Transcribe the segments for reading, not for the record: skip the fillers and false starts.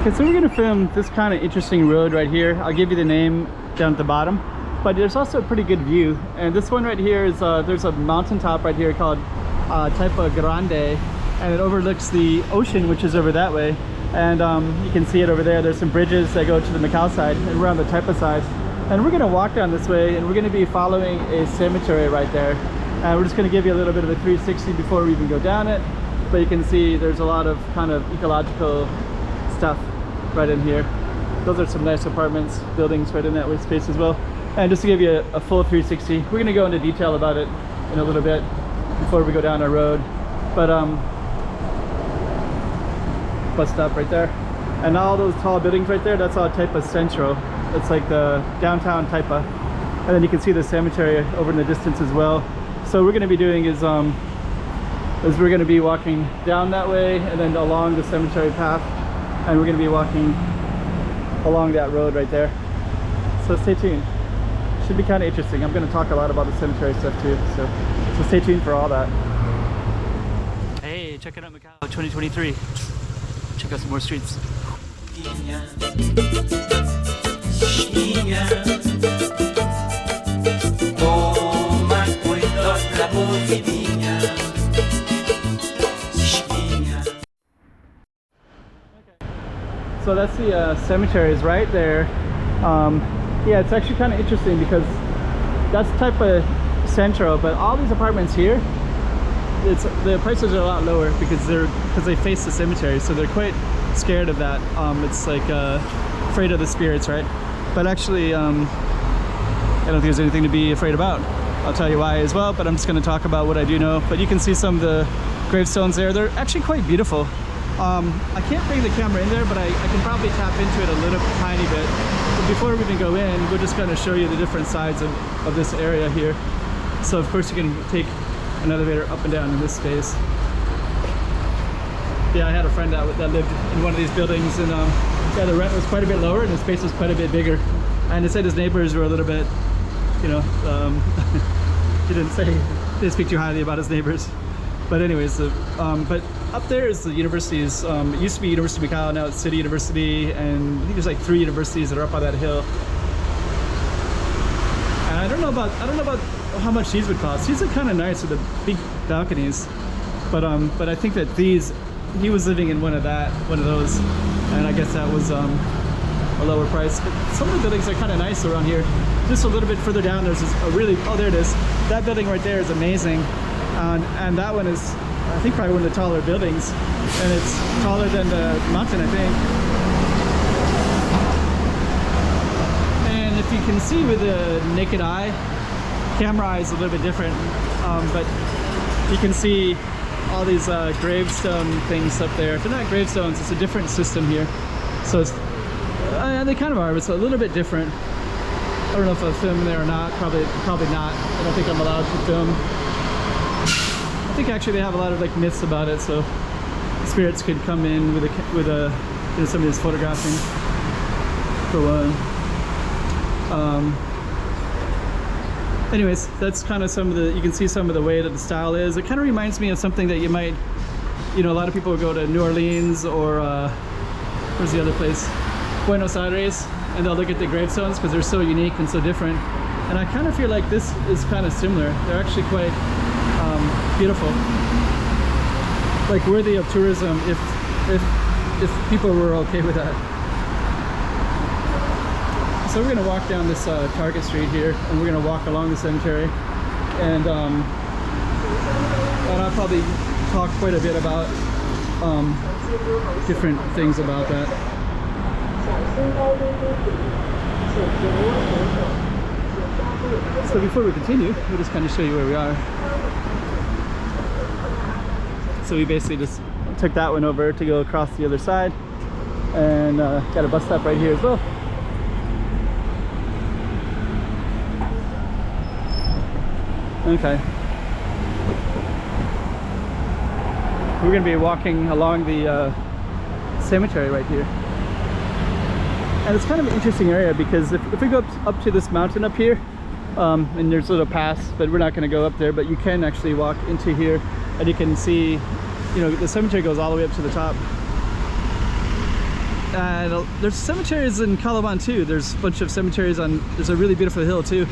Okay, so we're gonna film this kind of interesting road right here. I'll give you the name down at the bottom, but there's also a pretty good view. And this one right here is there's a mountaintop right here called Taipa Grande, and it overlooks the ocean, which is over that way. And you can see it over there. There's some bridges that go to the Macau side, and we're on the Taipa side. And we're gonna walk down this way, and we're gonna be following a cemetery right there. And we're just gonna give you a little bit of a 360 before we even go down it. But you can see there's a lot of kind of ecological stuff right in here. Those are some nice apartments, buildings right in that way space as well. And just to give you a full 360, we're gonna go into detail about it in a little bit before we go down our road. But bus stop right there, and all those tall buildings right there, that's all Taipa Central. It's like the downtown Taipa. And then you can see the cemetery over in the distance as well. So what we're gonna be doing is we're gonna be walking down that way and then along the cemetery path, and we're gonna be walking along that road right there. So stay tuned. Should be kind of interesting. I'm gonna talk a lot about the cemetery stuff too, so stay tuned for all that. Hey, check it out, Macau 2023. Check out some more streets. So that's the cemeteries right there. Yeah, it's actually kind of interesting because that's Taipa Central, but all these apartments here, the prices are a lot lower because they face the cemetery, so they're quite scared of that. It's like afraid of the spirits, right? But actually, I don't think there's anything to be afraid about. I'll tell you why as well, but I'm just going to talk about what I do know. But you can see some of the gravestones there. They're actually quite beautiful. I can't bring the camera in there, but I can probably tap into it a little tiny bit. But before we even go in, we're just going to show you the different sides of this area here. So of course you can take an elevator up and down in this space. Yeah, I had a friend that lived in one of these buildings, and yeah, the rent was quite a bit lower and the space was quite a bit bigger. And they said his neighbors were a little bit, you know, he didn't speak too highly about his neighbors. But anyways, but up there is the universities. It used to be University of Macau, now it's City University, and I think there's like 3 universities that are up on that hill. And I don't know about how much these would cost. These are kind of nice with the big balconies, but I think that he was living in one of those, and I guess that was a lower price. But some of the buildings are kind of nice around here. Just a little bit further down, there's a really, oh, there it is. That building right there is amazing. And that one is, I think, probably one of the taller buildings, and it's taller than the mountain, I think. And if you can see with the naked eye, camera eye is a little bit different, but you can see all these gravestone things up there. If they're not gravestones, it's a different system here. So it's, they kind of are, but it's a little bit different. I don't know if I'll film there or not. Probably not. I don't think I'm allowed to film. I think actually they have a lot of like myths about it, so spirits could come in with you know, somebody's photographing for one. Anyways, that's kind of some of the, you can see some of the way that the style is. It kind of reminds me of something that you might, you know, a lot of people would go to New Orleans or where's the other place, Buenos Aires, and they'll look at the gravestones because they're so unique and so different. And I kind of feel like this is kind of similar. They're actually quite beautiful, like worthy of tourism if people were okay with that. So we're going to walk down this Target Street here, and we're going to walk along the cemetery, and I'll probably talk quite a bit about different things about that. So before we continue, we'll just kind of show you where we are. So we basically just took that one over to go across the other side, and got a bus stop right here as well. Okay. We're going to be walking along the cemetery right here. And it's kind of an interesting area because if we go up to this mountain up here, and there's a little pass, but we're not going to go up there, but you can actually walk into here and you can see, you know, the cemetery goes all the way up to the top. There's cemeteries in Calaban too. There's a bunch of cemeteries on, there's a really beautiful hill too.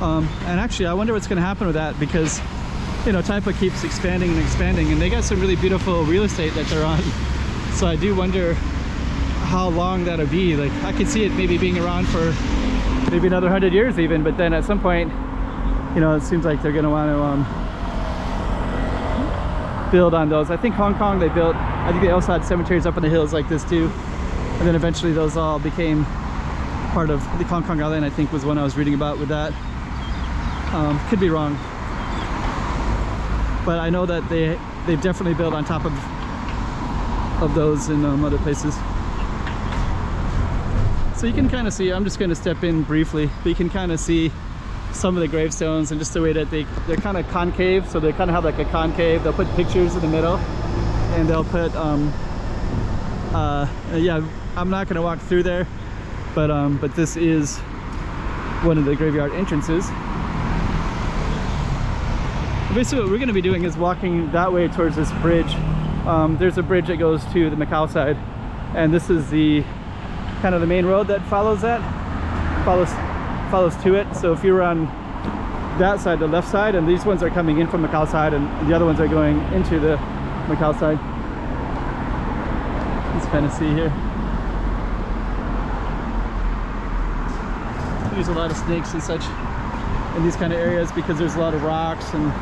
And actually I wonder what's going to happen with that, because you know, Taipa keeps expanding and expanding, and they got some really beautiful real estate that they're on. So I do wonder how long that'll be. Like, I could see it maybe being around for maybe another 100 years even, but then at some point, you know, it seems like they're going to want to build on those. I think Hong Kong, they built, I think they also had cemeteries up in the hills like this too, and then eventually those all became part of the Hong Kong Island, I think was one I was reading about with that. Could be wrong, but I know that they've definitely built on top of those in other places. So you can kind of see, I'm just going to step in briefly, but you can kind of see some of the gravestones, and just the way that they're kind of concave, so they kind of have like a concave. They'll put pictures in the middle, and they'll put yeah, I'm not going to walk through there, but this is one of the graveyard entrances. Basically what we're going to be doing is walking that way towards this bridge. There's a bridge that goes to the Macau side, and this is the kind of the main road that follows to it. So if you're on that side, the left side, and these ones are coming in from Macau side, and the other ones are going into the Macau side. Let's kind of see here. There's a lot of snakes and such in these kind of areas because there's a lot of rocks, and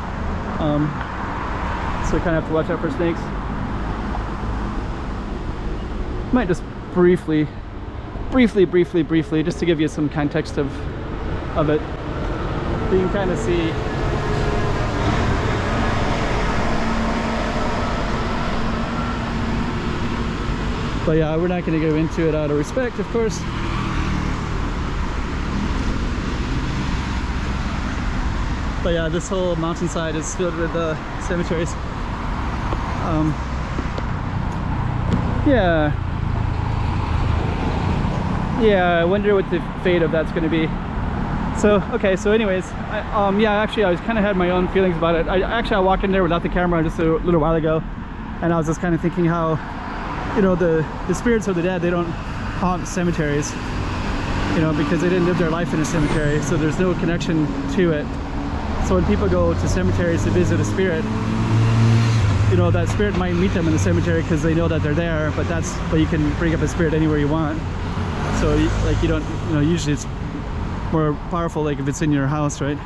so you kind of have to watch out for snakes. Might just briefly, just to give you some context of it. You can kind of see but yeah, we're not going to go into it out of respect, of course. But yeah, this whole mountainside is filled with cemeteries. Yeah, I wonder what the fate of that's going to be. So, okay, so anyways, yeah, actually I kind of had my own feelings about it. I walked in there without the camera just a little while ago, and I was just kind of thinking how, you know, the spirits of the dead, they don't haunt cemeteries, you know, because they didn't live their life in a cemetery, so there's no connection to it. So when people go to cemeteries to visit a spirit, you know, that spirit might meet them in the cemetery because they know that they're there, but you can bring up a spirit anywhere you want. So like, you don't, you know, usually it's more powerful like if it's in your house, right?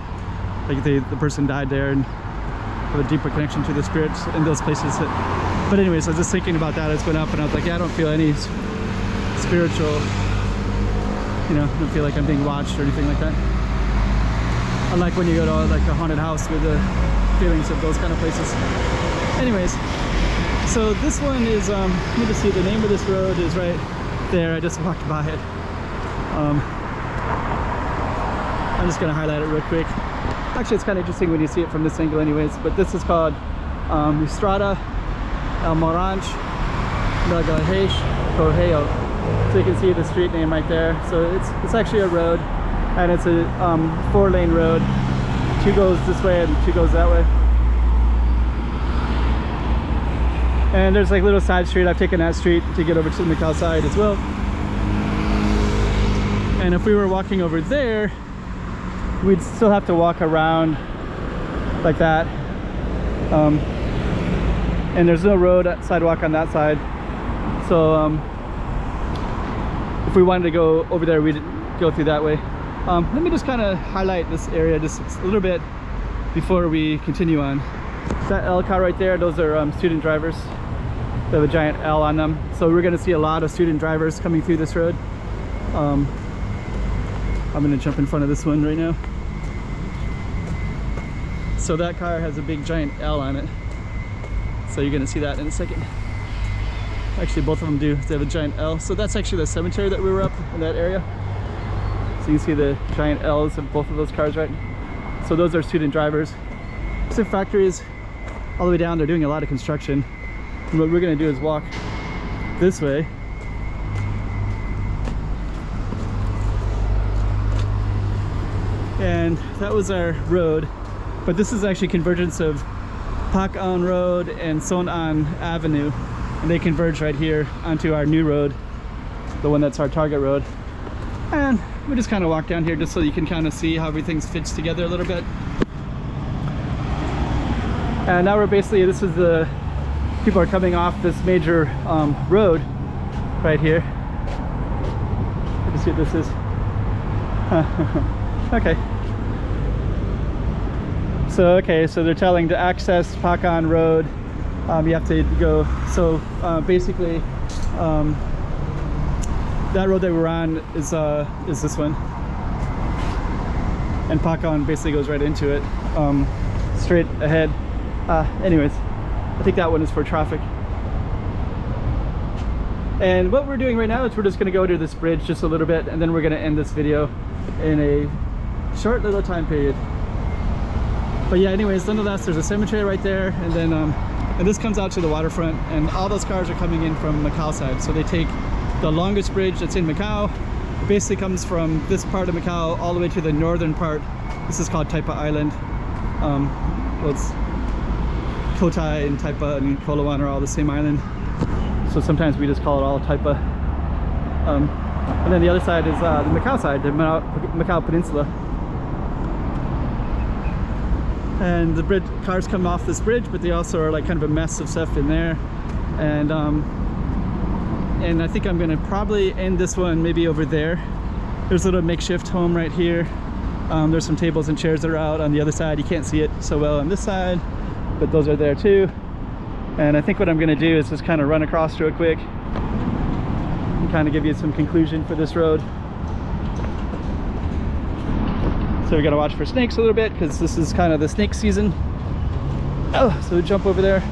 Like the person died there and have a deeper connection to the spirits in those places. But anyways, I was just thinking about that as going up, and I was like, yeah, I don't feel any spiritual, you know, I don't feel like I'm being watched or anything like that. Unlike when you go to like a haunted house with the feelings of those kind of places. Anyways, so this one is, let me just see, the name of this road is right there. I just walked by it. I'm just going to highlight it real quick. Actually, it's kind of interesting when you see it from this angle anyways, but this is called Estrada, Almirante, Magalha, Correia. So you can see the street name right there. So it's actually a road, and it's a 4-lane road. 2 goes this way and 2 goes that way. And there's like a little side street. I've taken that street to get over to the Macau side as well. And if we were walking over there, we'd still have to walk around like that. And there's no road sidewalk on that side. So if we wanted to go over there, we'd go through that way. Let me just kind of highlight this area just a little bit before we continue on. That L car right there, those are student drivers. They have a giant L on them. So we're going to see a lot of student drivers coming through this road. I'm going to jump in front of this one right now. So that car has a big giant L on it. So you're going to see that in a second. Actually, both of them do. They have a giant L. So that's actually the cemetery that we were up in that area. So you can see the giant L's of both of those cars, right? So those are student drivers. So factories all the way down, they're doing a lot of construction. And what we're going to do is walk this way. And that was our road. But this is actually convergence of Pak An Road and Son An Avenue. And they converge right here onto our new road. the one that's our target road. And we just kind of walk down here just so you can kind of see how everything fits together a little bit. And now we're basically, this is the, people are coming off this major road right here. Let me see what this is. Okay. So they're telling to access Pakan Road, you have to go, so basically that road that we're on is this one, and Pakan basically goes right into it, straight ahead. Anyways, I think that one is for traffic. And what we're doing right now is we're just going to go to this bridge just a little bit, and then we're going to end this video in a short little time period. But yeah, anyways, nonetheless, there's a cemetery right there, and then and this comes out to the waterfront, and all those cars are coming in from Macau side. So they take the longest bridge that's in Macau. It basically comes from this part of Macau all the way to the northern part. This is called Taipa Island. Well, it's Kotai and Taipa and Kolawan are all the same island. So sometimes we just call it all Taipa. And then the other side is the Macau side, the Macau Peninsula. And the bridge, cars come off this bridge, but they also are like kind of a mess of stuff in there. And I think I'm gonna probably end this one maybe over there. There's a little makeshift home right here. There's some tables and chairs that are out on the other side. You can't see it so well on this side, but those are there too. And I think what I'm gonna do is just kind of run across real quick and kind of give you some conclusion for this road. So we gotta watch for snakes a little bit because this is kind of the snake season. Oh, so we jump over there.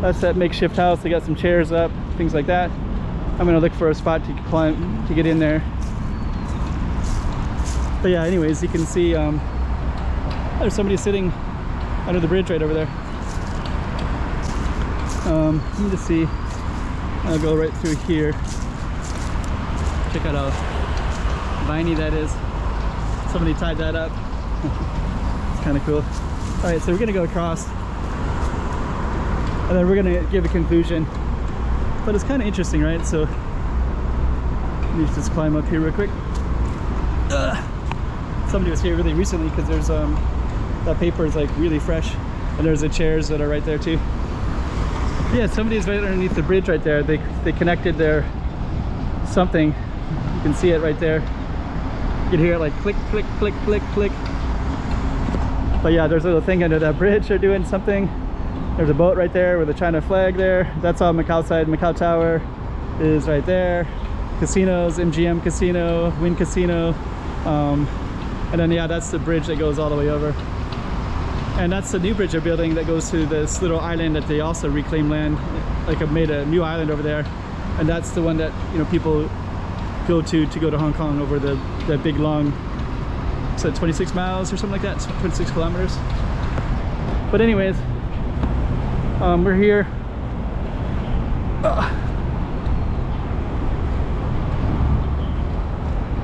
That's that makeshift house. They got some chairs up, things like that. I'm gonna look for a spot to climb to get in there. But yeah, anyways, you can see there's somebody sitting under the bridge right over there. Let me just see. I'll go right through here. Check out how viney that is. Somebody tied that up. It's kind of cool. All right, so we're gonna go across, and then we're gonna give a conclusion. But it's kind of interesting, right? So let me just climb up here real quick. Somebody was here really recently because there's that paper is like really fresh, and there's the chairs that are right there too. Yeah, somebody is right underneath the bridge right there. They connected their something. You can see it right there. You can hear it like click, click, click, click, click. But yeah, there's a little thing under that bridge. They're doing something. There's a boat right there with a China flag there. That's all Macau side. Macau Tower is right there. Casinos, MGM Casino, Wynn Casino. And then yeah, that's the bridge that goes all the way over. And that's the new bridge they're building that goes to this little island that they also reclaim land. Like I've made a new island over there. And that's the one that, you know, people go to go to Hong Kong over that big long, so 26 miles or something like that, 26 kilometers. But anyways, we're here.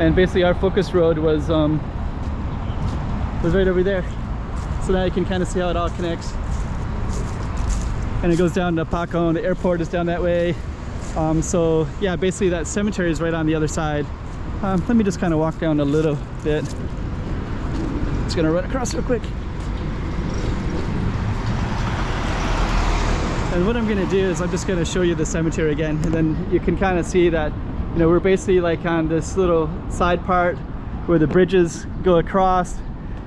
And basically our focus road was right over there. So now you can kind of see how it all connects. And it goes down to Pakan. The airport is down that way. So yeah, basically that cemetery is right on the other side. Let me just kind of walk down a little bit. Just gonna run across real quick. And what I'm gonna do is I'm just gonna show you the cemetery again, and then you can kind of see that, you know, we're basically like on this little side part where the bridges go across,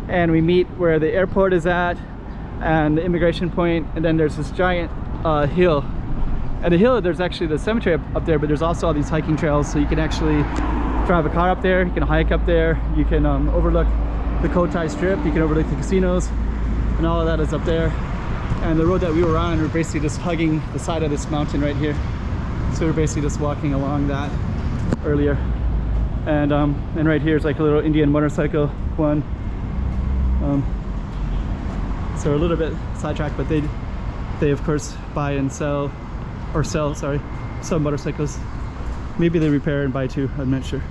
and we meet where the airport is at and the immigration point, and then there's this giant hill. At the hill, there's actually the cemetery up there, but there's also all these hiking trails, so you can actually drive a car up there, you can hike up there, you can overlook the Kotai Strip, you can overlook the casinos, and all of that is up there. And the road that we were on, we're basically just hugging the side of this mountain right here. So we're basically just walking along that earlier. And right here is like a little Indian motorcycle one. So we're a little bit sidetracked, but they of course buy and sell, or sell motorcycles. Maybe they repair and buy too, I'm not sure.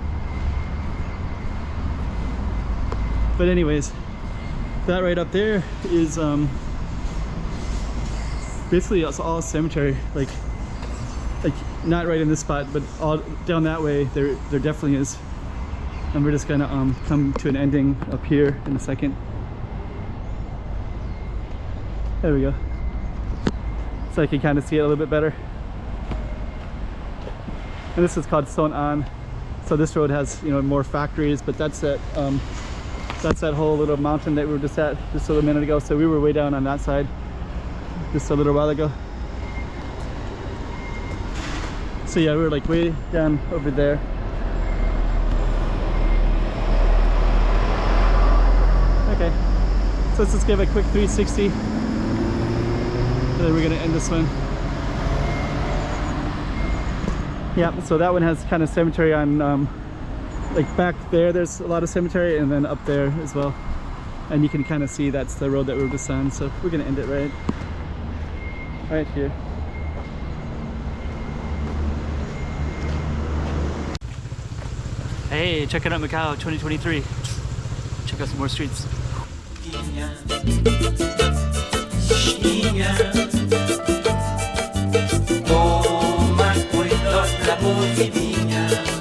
But anyways, that right up there is basically it's all cemetery. Like not right in this spot, but all down that way there definitely is. And we're just gonna come to an ending up here in a second. There we go. So I can kind of see it a little bit better. And this is called Son An. So this road has, you know, more factories, but that's that whole little mountain that we were just at just a little minute ago. So we were way down on that side just a little while ago. So yeah, we were like way down over there. Okay, so let's just give a quick 360 and then we're gonna end this one. Yeah, so that one has kind of cemetery on like back there, there's a lot of cemetery, and then up there as well. And you can kind of see that's the road that we were just on, so we're gonna end it right here. Hey, checking out Macau 2023. Check out some more streets. Toma cuidado la voz divina.